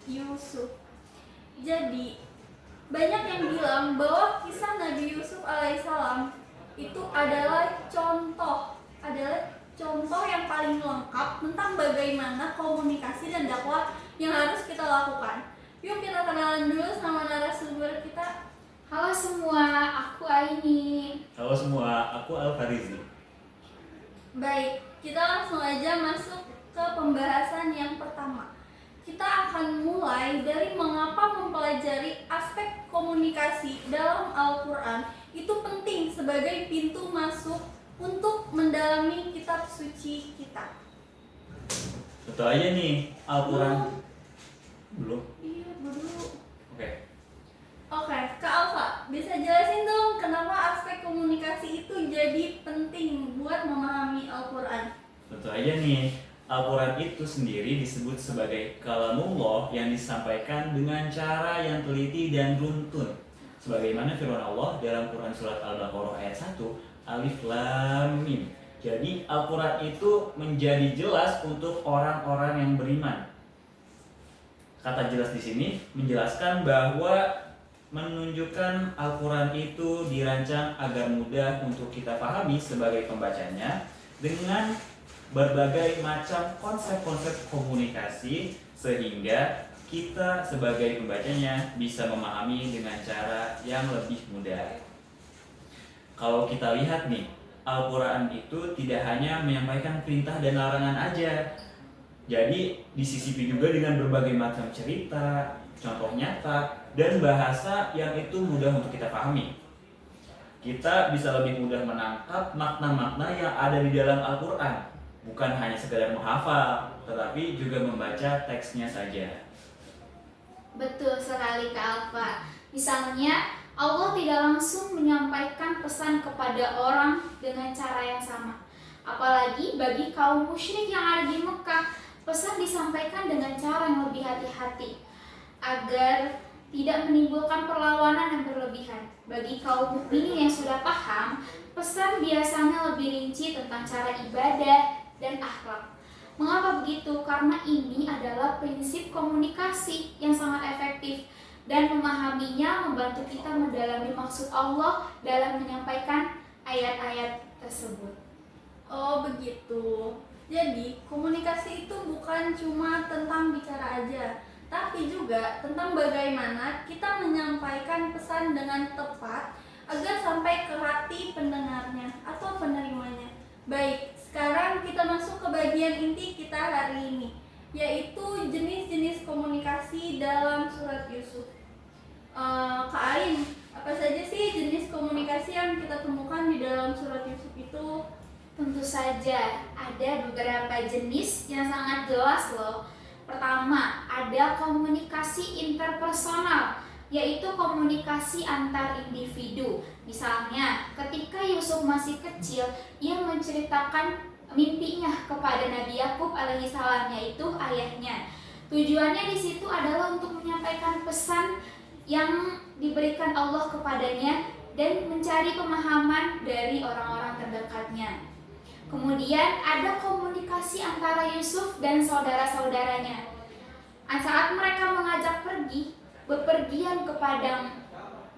Yusuf. Jadi banyak yang bilang bahwa kisah Nabi Yusuf alaihissalam itu adalah contoh yang paling lengkap tentang bagaimana komunikasi dan dakwah yang harus kita lakukan. Yuk kita kenalan dulu sama narasumber kita. Halo semua, aku Aini. Halo semua, aku Al-Farizi. Baik, kita langsung aja masuk ke pembahasan yang pertama. Kita akan mulai dari mengapa mempelajari aspek komunikasi dalam Al-Quran itu penting sebagai pintu masuk untuk mendalami kitab suci kita. Tentu aja nih, Al-Quran belum? Iya, dulu. Oke, Kak Alfa, bisa jelasin dong kenapa aspek komunikasi itu jadi penting buat memahami Al-Quran? tentu aja nih, Al-Quran itu sendiri disebut sebagai kalamullah yang disampaikan dengan cara yang teliti dan runtun. Sebagaimana firman Allah dalam Quran Surat Al-Baqarah ayat 1, Alif Lam Mim. Jadi Al-Quran itu menjadi jelas untuk orang-orang yang beriman. Kata jelas di sini menjelaskan bahwa menunjukkan Al-Quran itu dirancang agar mudah untuk kita pahami sebagai pembacanya dengan berbagai macam konsep-konsep komunikasi sehingga kita sebagai pembacanya bisa memahami dengan cara yang lebih mudah. Kalau kita lihat nih, Al-Quran itu tidak hanya menyampaikan perintah dan larangan aja. Jadi disisipi juga dengan berbagai macam cerita, contoh nyata, dan bahasa yang itu mudah untuk kita pahami. Kita bisa lebih mudah menangkap makna-makna yang ada di dalam Al-Quran. Bukan hanya sekedar menghafal, tetapi juga membaca teksnya saja. Betul sekali Kak Alfa. Misalnya, Allah tidak langsung menyampaikan pesan kepada orang dengan cara yang sama. Apalagi bagi kaum musyrik yang ada di Mekah, pesan disampaikan dengan cara yang lebih hati-hati agar tidak menimbulkan perlawanan yang berlebihan. Bagi kaum mukminin yang sudah paham, pesan biasanya lebih rinci tentang cara ibadah dan akhlak. Mengapa begitu? Karena ini adalah prinsip komunikasi yang sangat efektif dan memahaminya membantu kita mendalami maksud Allah dalam menyampaikan ayat-ayat tersebut. Oh begitu. Jadi komunikasi itu bukan cuma tentang bicara aja, tapi juga tentang bagaimana kita menyampaikan pesan dengan tepat agar sampai ke hati pendengarnya atau penerimanya. Baik, sekarang kita masuk ke bagian inti kita hari ini, yaitu jenis-jenis komunikasi dalam surat Yusuf. Kak Ain, apa saja sih jenis komunikasi yang kita temukan di dalam surat Yusuf itu? Tentu saja ada beberapa jenis yang sangat jelas loh. Pertama, ada komunikasi interpersonal, yaitu komunikasi antar individu. Misalnya, ketika Yusuf masih kecil, ia menceritakan mimpinya kepada Nabi Yakub alaihissalam, yaitu ayahnya. Tujuannya di situ adalah untuk menyampaikan pesan yang diberikan Allah kepadanya dan mencari pemahaman dari orang-orang terdekatnya. Kemudian ada komunikasi antara Yusuf dan saudara-saudaranya. Saat mereka mengajak bepergian ke padang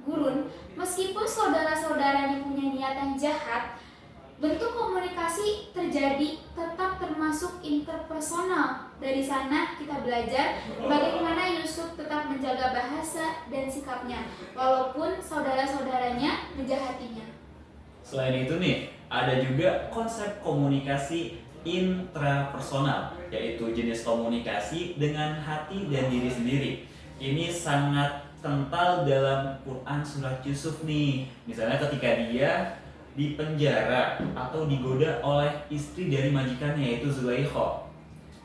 gurun, meskipun saudara-saudaranya punya niat yang jahat, bentuk komunikasi terjadi tetap termasuk interpersonal. Dari sana kita belajar bagaimana Yusuf tetap menjaga bahasa dan sikapnya, walaupun saudara-saudaranya menjahatinya. Selain itu nih, ada juga konsep komunikasi intrapersonal, yaitu jenis komunikasi dengan hati dan diri sendiri. Ini sangat kental dalam Quran surat Yusuf nih. Misalnya ketika dia dipenjara atau digoda oleh istri dari majikannya, yaitu Zulaikha.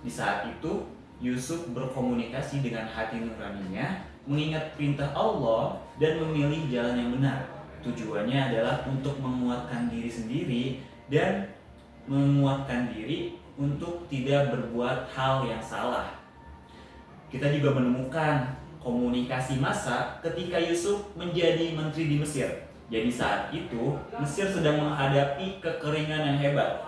Di saat itu Yusuf berkomunikasi dengan hati nuraninya, mengingat perintah Allah dan memilih jalan yang benar. Tujuannya adalah untuk menguatkan diri sendiri dan menguatkan diri untuk tidak berbuat hal yang salah. Kita juga menemukan komunikasi massa ketika Yusuf menjadi menteri di Mesir. Jadi saat itu Mesir sedang menghadapi kekeringan yang hebat.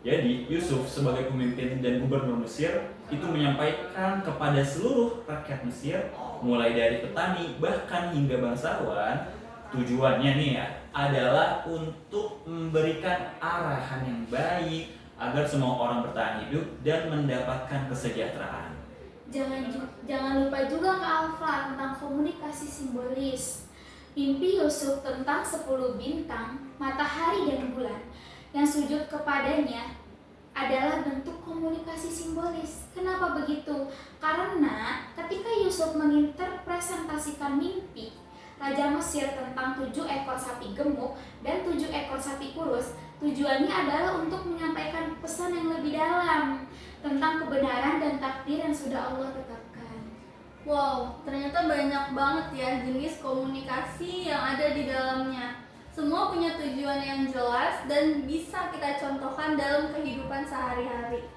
Jadi Yusuf sebagai pemimpin dan gubernur Mesir itu menyampaikan kepada seluruh rakyat Mesir, mulai dari petani bahkan hingga bangsawan. Tujuannya nih ya adalah untuk memberikan arahan yang baik agar semua orang bertahan hidup dan mendapatkan kesejahteraan. Jangan lupa juga Kak Alfa tentang komunikasi simbolis. Mimpi Yusuf tentang 10 bintang, matahari dan bulan yang sujud kepadanya adalah bentuk komunikasi simbolis. Kenapa begitu? Karena ketika Yusuf menginterpresentasikan mimpi Raja Mesir tentang 7 ekor sapi gemuk dan 7 ekor sapi kurus, tujuannya adalah untuk menyampaikan pesan yang lebih dalam tentang kebenaran dan takdir yang sudah Allah tetapkan. Wow, ternyata banyak banget ya jenis komunikasi yang ada di dalamnya. Semua punya tujuan yang jelas dan bisa kita contohkan dalam kehidupan sehari-hari.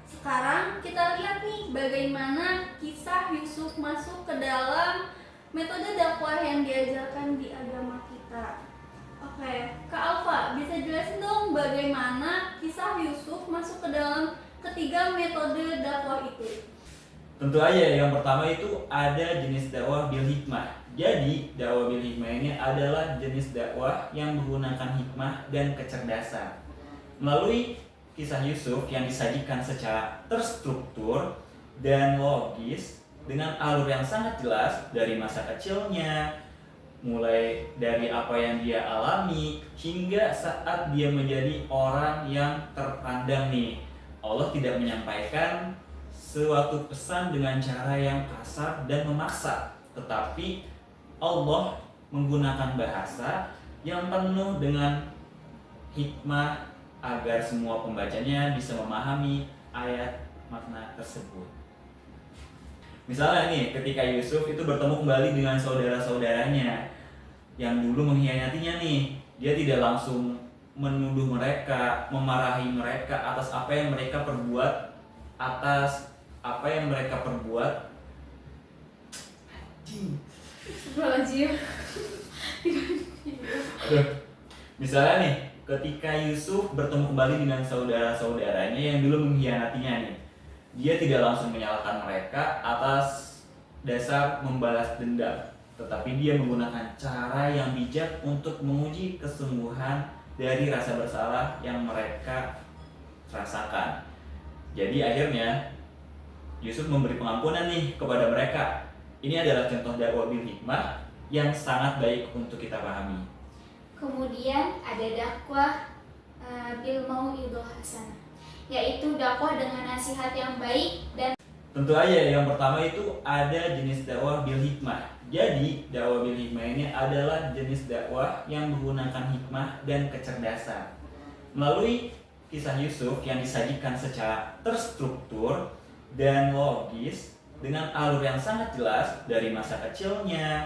Sekarang kita lihat nih bagaimana kisah Yusuf masuk ke dalam metode dakwah yang diajarkan di agama kita. Oke, Kak Alfa, bisa jelasin dong bagaimana kisah Yusuf masuk ke dalam ketiga metode dakwah itu? Tentu aja yang pertama itu ada jenis dakwah bil hikmah. Jadi dakwah bil hikmah ini adalah jenis dakwah yang menggunakan hikmah dan kecerdasan. Melalui kisah Yusuf yang disajikan secara terstruktur dan logis dengan alur yang sangat jelas dari masa kecilnya, mulai dari apa yang dia alami hingga saat dia menjadi orang yang terpandang nih. Allah tidak menyampaikan suatu pesan dengan cara yang kasar dan memaksa, tetapi Allah menggunakan bahasa yang penuh dengan hikmah agar semua pembacanya bisa memahami ayat makna tersebut. Misalnya nih, ketika Yusuf itu bertemu kembali dengan saudara-saudaranya yang dulu mengkhianatinya nih, dia tidak langsung menuduh mereka, memarahi mereka atas apa yang mereka perbuat, Misalnya nih, ketika Yusuf bertemu kembali dengan saudara-saudaranya yang dulu mengkhianatinya nih, dia tidak langsung menyalahkan mereka atas dasar membalas dendam, tetapi dia menggunakan cara yang bijak untuk menguji kesungguhan dari rasa bersalah yang mereka rasakan. Jadi akhirnya Yusuf memberi pengampunan nih kepada mereka. Ini adalah contoh dakwah bil hikmah yang sangat baik untuk kita pahami. Kemudian ada dakwah bil mau'idhah hasanah, yaitu dakwah dengan nasihat yang baik dan tentu aja yang pertama itu ada jenis dakwah bil hikmah. Jadi dakwah bil hikmah ini adalah jenis dakwah yang menggunakan hikmah dan kecerdasan. Melalui kisah Yusuf yang disajikan secara terstruktur dan logis dengan alur yang sangat jelas dari masa kecilnya,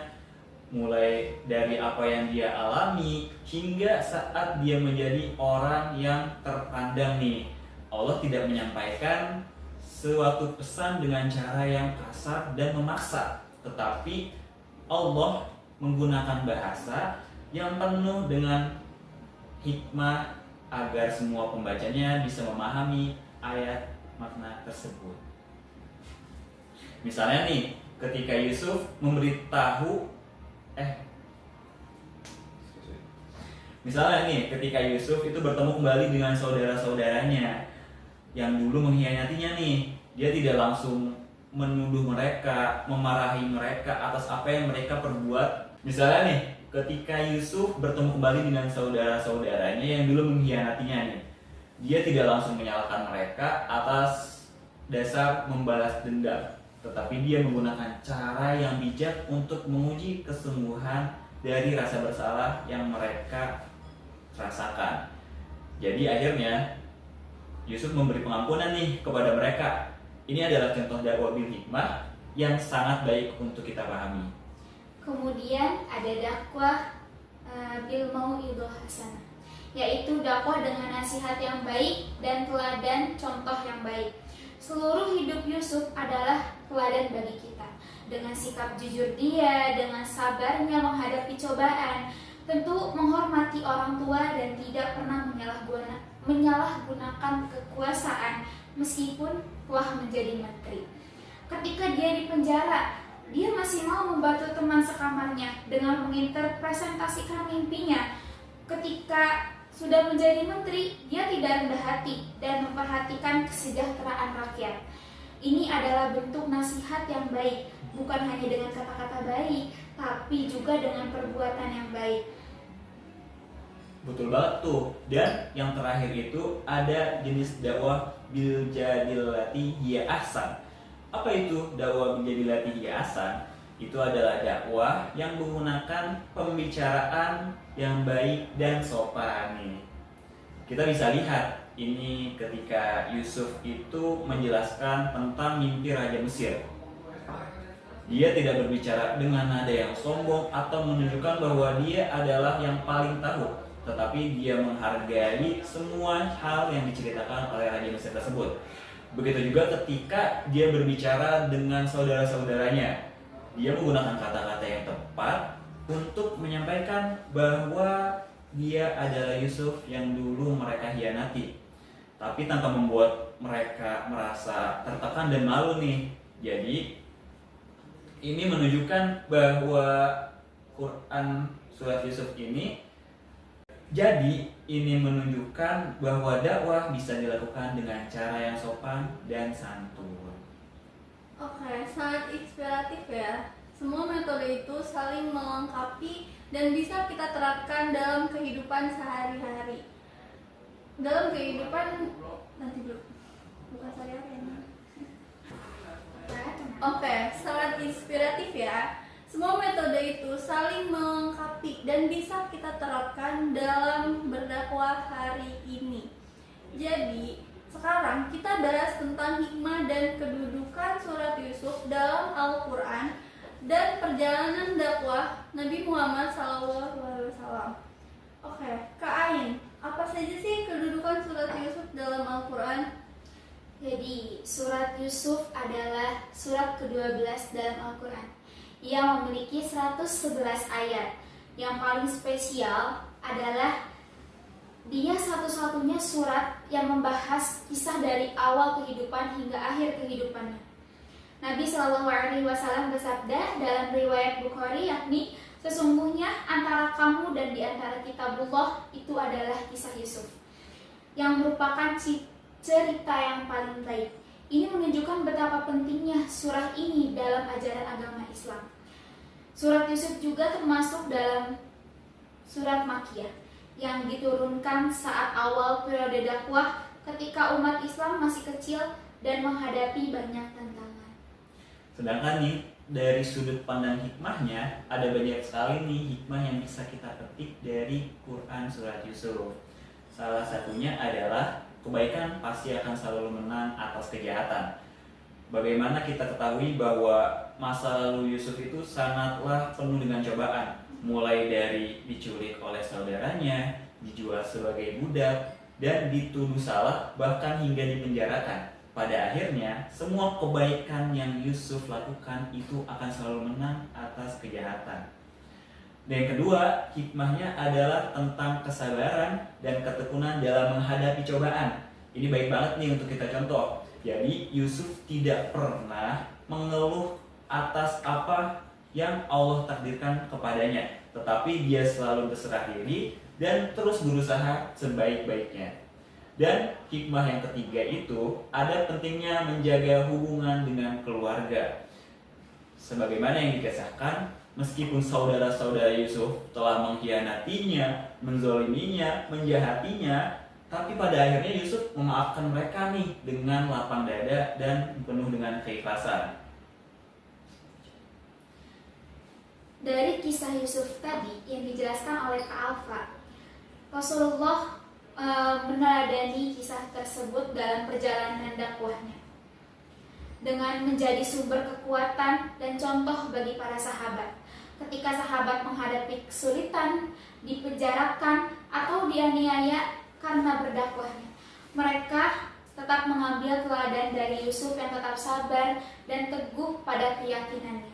mulai dari apa yang dia alami hingga saat dia menjadi orang yang terpandang nih. Allah tidak menyampaikan suatu pesan dengan cara yang kasar dan memaksa, tetapi Allah menggunakan bahasa yang penuh dengan hikmah agar semua pembacanya bisa memahami ayat makna tersebut. Misalnya nih, ketika Yusuf itu bertemu kembali dengan saudara-saudaranya yang dulu mengkhianatinya nih, dia tidak langsung menuduh mereka, memarahi mereka atas apa yang mereka perbuat. Misalnya nih, ketika Yusuf bertemu kembali dengan saudara-saudaranya yang dulu mengkhianatinya nih, dia tidak langsung menyalahkan mereka atas dasar membalas dendam, tetapi dia menggunakan cara yang bijak untuk menguji kesungguhan dari rasa bersalah yang mereka rasakan. Jadi akhirnya Yusuf memberi pengampunan nih kepada mereka. Ini adalah contoh dakwah bil hikmah yang sangat baik untuk kita pahami. kemudian ada dakwah bil mau'idhah hasanah, yaitu dakwah dengan nasihat yang baik dan teladan contoh yang baik. Seluruh hidup Yusuf adalah teladan bagi kita. Dengan sikap jujur dia, dengan sabarnya menghadapi cobaan, tentu menghormati orang tua dan tidak pernah menyalahgunakan kekuasaan meskipun telah menjadi menteri. Ketika dia di penjara, dia masih mau membantu teman sekamarnya dengan menginterpresentasikan mimpinya. Ketika sudah menjadi menteri, dia tidak rendah hati dan memperhatikan kesejahteraan rakyat. Ini adalah bentuk nasihat yang baik, bukan hanya dengan kata-kata baik, tapi juga dengan perbuatan yang baik. Betul banget tuh. Dan yang terakhir itu ada jenis dakwah bil jadillati hiya ahsan. Apa itu dakwah bil jadillati hiya ahsan? Itu adalah dakwah yang menggunakan pembicaraan yang baik dan sopan nih. Kita bisa lihat ini ketika Yusuf itu menjelaskan tentang mimpi Raja Mesir. Dia tidak berbicara dengan nada yang sombong atau menunjukkan bahwa dia adalah yang paling tahu, tetapi dia menghargai semua hal yang diceritakan oleh Raja Mesir tersebut. Begitu juga ketika dia berbicara dengan saudara-saudaranya, dia menggunakan kata-kata yang tepat untuk menyampaikan bahwa dia adalah Yusuf yang dulu mereka hianati, tapi tanpa membuat mereka merasa tertekan dan malu nih. Jadi ini menunjukkan bahwa Quran surat Yusuf ini menunjukkan bahwa dakwah bisa dilakukan dengan cara yang sopan dan santun. Oke, sangat inspiratif ya. Semua metode itu saling melengkapi dan bisa kita terapkan dalam kehidupan sehari-hari. Dalam kehidupan nanti dulu. Bukan sehari-hari ya. Oke, sangat inspiratif ya. Semua metode itu saling melengkapi dan bisa kita terapkan dalam berdakwah hari ini. Jadi, sekarang kita bahas tentang hikmah dan kedudukan surat Yusuf dalam Al-Quran dan perjalanan dakwah Nabi Muhammad SAW. Oke, Kak Ain, apa saja sih kedudukan surat Yusuf dalam Al-Quran? Jadi, surat Yusuf adalah surat ke-12 dalam Al-Quran yang memiliki 111 ayat. Yang paling spesial adalah dia satu-satunya surat yang membahas kisah dari awal kehidupan hingga akhir kehidupannya. Nabi Shallallahu Alaihi Wasallam bersabda dalam riwayat Bukhari, yakni sesungguhnya antara kamu dan di antara kitabullah itu adalah kisah Yusuf, yang merupakan cerita yang paling baik. Ini menunjukkan betapa pentingnya surah ini dalam ajaran agama Islam. Surat Yusuf juga termasuk dalam surat Makkiyah yang diturunkan saat awal periode dakwah ketika umat Islam masih kecil dan menghadapi banyak tantangan. Sedangkan nih dari sudut pandang hikmahnya ada banyak sekali nih hikmah yang bisa kita petik dari Quran surat Yusuf. Salah satunya adalah kebaikan pasti akan selalu menang atas kejahatan. Bagaimana kita ketahui bahwa masa lalu Yusuf itu sangatlah penuh dengan cobaan, mulai dari diculik oleh saudaranya, dijual sebagai budak, dan dituduh salah, bahkan hingga dipenjarakan. Pada akhirnya, semua kebaikan yang Yusuf lakukan itu akan selalu menang atas kejahatan. Dan yang kedua, hikmahnya adalah tentang kesabaran dan ketekunan dalam menghadapi cobaan. Ini baik banget nih untuk kita contoh. Jadi Yusuf tidak pernah mengeluh atas apa yang Allah takdirkan kepadanya, tetapi dia selalu berserah diri dan terus berusaha sebaik-baiknya. Dan hikmah yang ketiga itu ada pentingnya menjaga hubungan dengan keluarga. Sebagaimana yang dikisahkan, meskipun saudara-saudara Yusuf telah mengkhianatinya, menzoliminya, menjahatinya, tapi pada akhirnya Yusuf memaafkan mereka nih dengan lapang dada dan penuh dengan keikhlasan. Dari kisah Yusuf tadi yang dijelaskan oleh Kak Alfa, Rasulullah meneladani kisah tersebut dalam perjalanan dakwahnya dengan menjadi sumber kekuatan dan contoh bagi para sahabat. Ketika sahabat menghadapi kesulitan, dipenjarakan atau dianiaya karena berdakwahnya, mereka tetap mengambil teladan dari Yusuf yang tetap sabar dan teguh pada keyakinannya.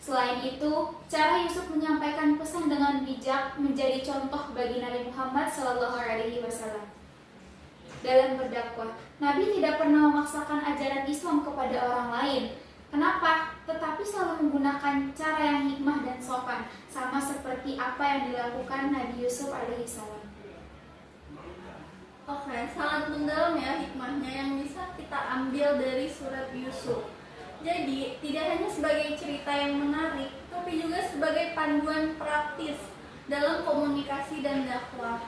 Selain itu, cara Yusuf menyampaikan pesan dengan bijak menjadi contoh bagi Nabi Muhammad SAW. dalam berdakwah. Nabi tidak pernah memaksakan ajaran Islam kepada orang lain. Kenapa? Tetapi selalu menggunakan cara yang hikmah dan sopan, sama seperti apa yang dilakukan Nabi Yusuf alaihissalam. Oke, sangat mendalam ya hikmahnya yang bisa kita ambil dari surat Yusuf. Jadi, tidak hanya sebagai cerita yang menarik, tapi juga sebagai panduan praktis dalam komunikasi dan dakwah.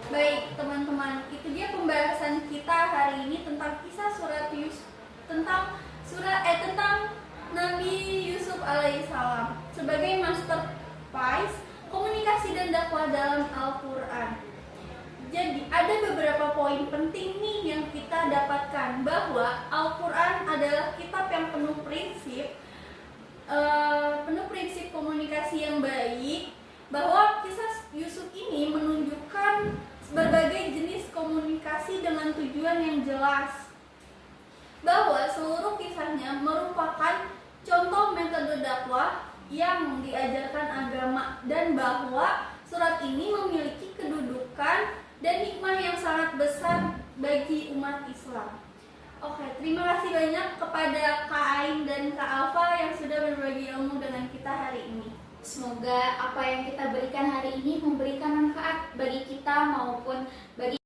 Baik, teman-teman, itu dia pembahasan kita hari ini tentang kisah surat Yusuf, tentang Nabi Yusuf alaihissalam sebagai masterpiece komunikasi dan dakwah dalam Al-Qur'an. Jadi ada beberapa poin penting nih yang kita dapatkan, bahwa Al-Qur'an adalah kitab yang penuh prinsip komunikasi yang baik, bahwa kisah Yusuf ini menunjukkan berbagai jenis komunikasi dengan tujuan yang jelas, bahwa seluruh kisahnya merupakan contoh metode dakwah yang diajarkan agama, dan bahwa surat ini memiliki kedudukan dan hikmah yang sangat besar bagi umat Islam. Oke, terima kasih banyak kepada Kak Ain dan Kak Alfa yang sudah berbagi ilmu dengan kita hari ini. Semoga apa yang kita berikan hari ini memberikan manfaat bagi kita maupun bagi